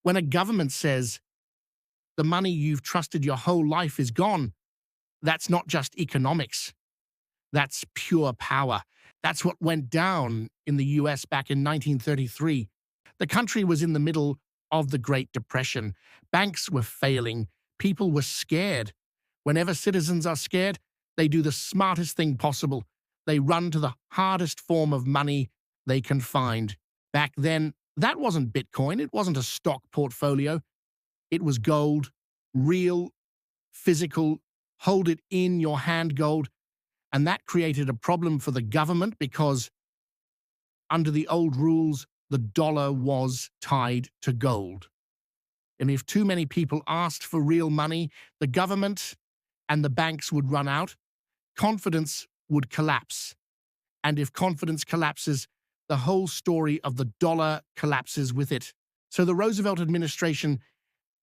When a government says the money you've trusted your whole life is gone, that's not just economics. That's pure power. That's what went down in the US back in 1933. The country was in the middle of the Great Depression. Banks were failing. People were scared. Whenever citizens are scared, they do the smartest thing possible. They run to the hardest form of money they can find. Back then, that wasn't Bitcoin. It wasn't a stock portfolio. It was gold, real, physical, hold it in your hand gold. And that created a problem for the government because under the old rules, the dollar was tied to gold. And if too many people asked for real money, the government and the banks would run out, confidence would collapse. And if confidence collapses, the whole story of the dollar collapses with it. So the Roosevelt administration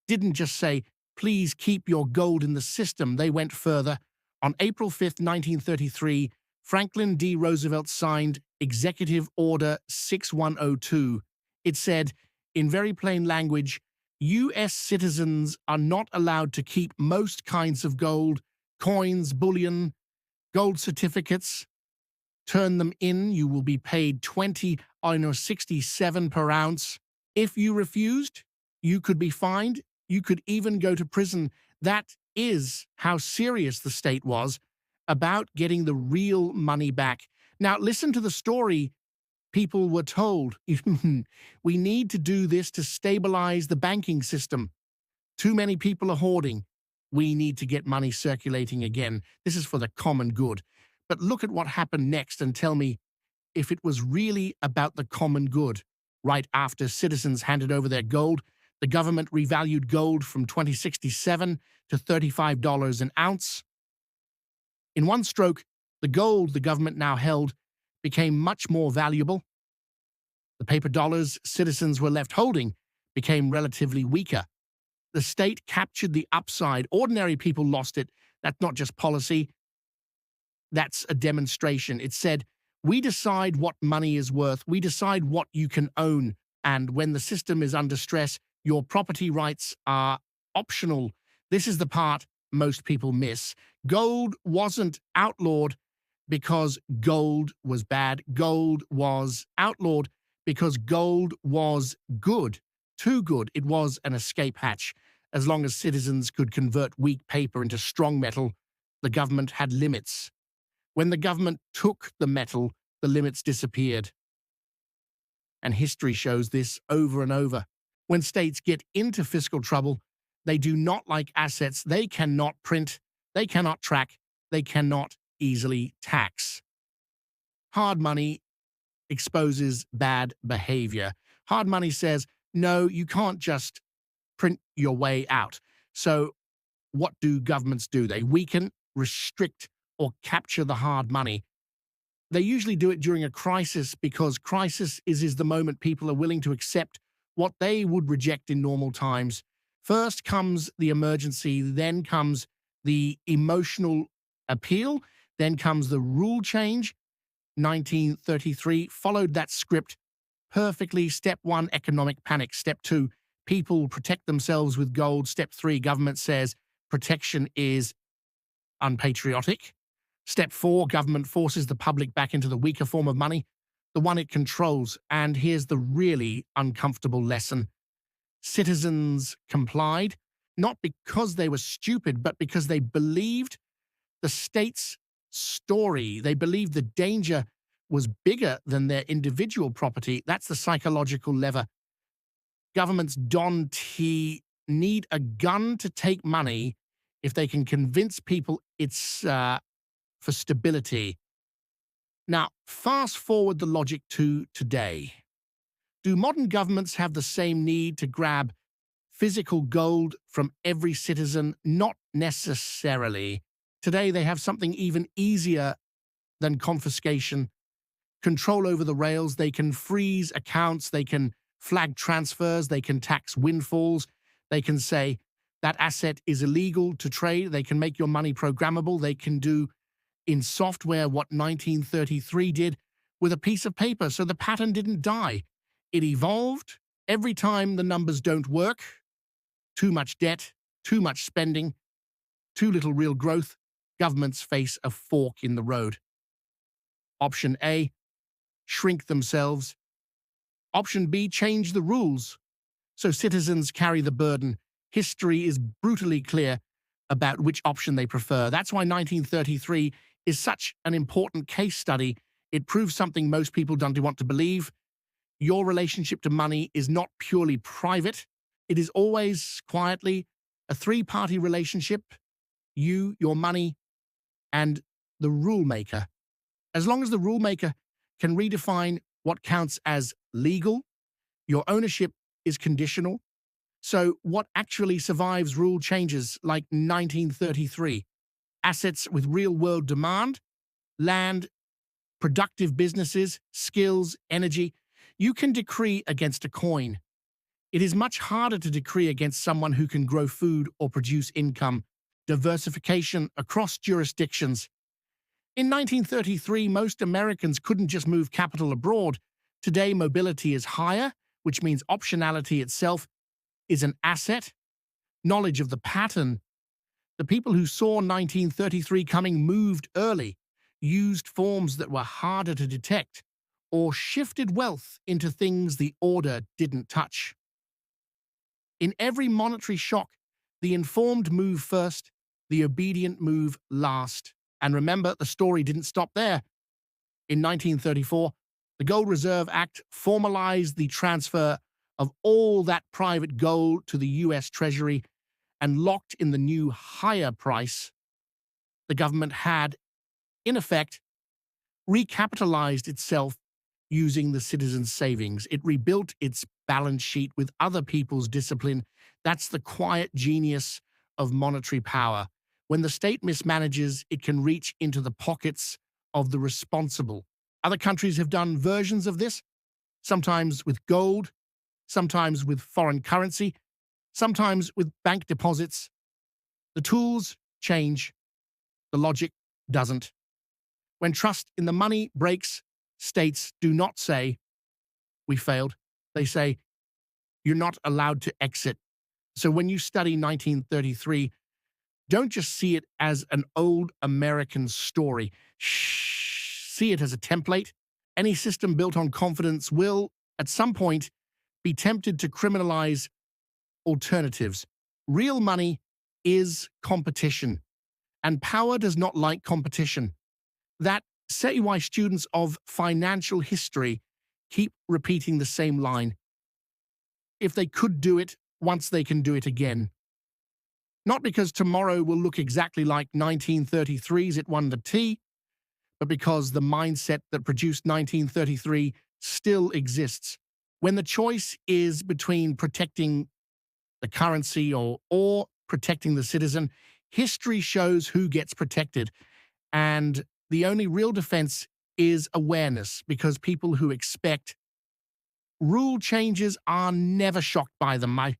didn't just say, please keep your gold in the system. They went further. On April 5th, 1933, Franklin D. Roosevelt signed Executive Order 6102. It said, in very plain language, U.S. citizens are not allowed to keep most kinds of gold, coins, bullion, gold certificates. Turn them in, you will be paid 20.67 per ounce. If you refused, you could be fined. You could even go to prison. That is how serious the state was about getting the real money back. Now, listen to the story people were told. We need to do this to stabilize the banking system. Too many people are hoarding. We need to get money circulating again. This is for the common good. But look at what happened next and tell me if it was really about the common good. Right after citizens handed over their gold, the government revalued gold from $20.67 to $35 an ounce. In one stroke, the gold the government now held became much more valuable. The paper dollars citizens were left holding became relatively weaker. The state captured the upside. Ordinary people lost it. That's not just policy. That's a demonstration. It said, we decide what money is worth. We decide what you can own. And when the system is under stress, your property rights are optional. This is the part most people miss. Gold wasn't outlawed because gold was bad. Gold was outlawed because gold was good. Too good. It was an escape hatch. As long as citizens could convert weak paper into strong metal, the government had limits. When the government took the metal, the limits disappeared. And history shows this over and over. When states get into fiscal trouble, they do not like assets they cannot print, they cannot track, they cannot easily tax. Hard money exposes bad behavior. Hard money says, no, you can't just print your way out. So what do governments do? They weaken, restrict, or capture the hard money. They usually do it during a crisis because crisis is the moment people are willing to accept what they would reject in normal times. First comes the emergency, then comes the emotional appeal, then comes the rule change. 1933 followed that script perfectly. Step 1, economic panic. Step 2, people protect themselves with gold. Step 3, government says protection is unpatriotic. Step 4, government forces the public back into the weaker form of money, the one it controls. And here's the really uncomfortable lesson. Citizens complied, not because they were stupid, but because they believed the state's story. They believed the danger was bigger than their individual property. That's the psychological lever. Governments don't need a gun to take money if they can convince people it's for stability. Now, fast forward the logic to today. Do modern governments have the same need to grab physical gold from every citizen? Not necessarily. Today, they have something even easier than confiscation. Control over the rails. They can freeze accounts. They can flag transfers. They can tax windfalls. They can say that asset is illegal to trade. They can make your money programmable. They can do in software what 1933 did with a piece of paper. So the pattern didn't die. It evolved, Every time the numbers don't work, too much debt, too much spending, too little real growth, governments face a fork in the road. Option A, shrink themselves. Option B, change the rules so citizens carry the burden. History is brutally clear about which option they prefer. That's why 1933 is such an important case study. It proves something most people don't want to believe. Your relationship to money is not purely private. It is always quietly a three-party relationship: you, your money, and the rule maker. As long as the rule maker can redefine what counts as legal, your ownership is conditional. So what actually survives rule changes like 1933? Assets with real-world demand, land, productive businesses, skills, energy. You can decree against a coin. It is much harder to decree against someone who can grow food or produce income. Diversification across jurisdictions. In 1933, most Americans couldn't just move capital abroad. Today, mobility is higher, which means optionality itself is an asset. Knowledge of the pattern. The people who saw 1933 coming moved early, used forms that were harder to detect, or shifted wealth into things the order didn't touch. In every monetary shock, the informed move first, the obedient move last. And remember, the story didn't stop there. In 1934, the Gold Reserve Act formalized the transfer of all that private gold to the U.S. Treasury and locked in the new higher price. The government had, in effect, recapitalized itself using the citizens' savings. It rebuilt its balance sheet with other people's discipline. That's the quiet genius of monetary power. When the state mismanages, it can reach into the pockets of the responsible. Other countries have done versions of this, sometimes with gold, sometimes with foreign currency, sometimes with bank deposits. The tools change, the logic doesn't. When trust in the money breaks, states do not say, "We failed." They say, "You're not allowed to exit." So when you study 1933, don't just see it as an old American story. See it as a template. Any system built on confidence will, at some point, be tempted to criminalize alternatives. Real money is competition, and power does not like competition. That say why students of financial history keep repeating the same line. If they could do it once, they can do it again. Not because tomorrow will look exactly like 1933's it won the T, but because the mindset that produced 1933 still exists. When the choice is between protecting the currency or protecting the citizen, history shows who gets protected. And the only real defense is awareness, because people who expect rule changes are never shocked by them.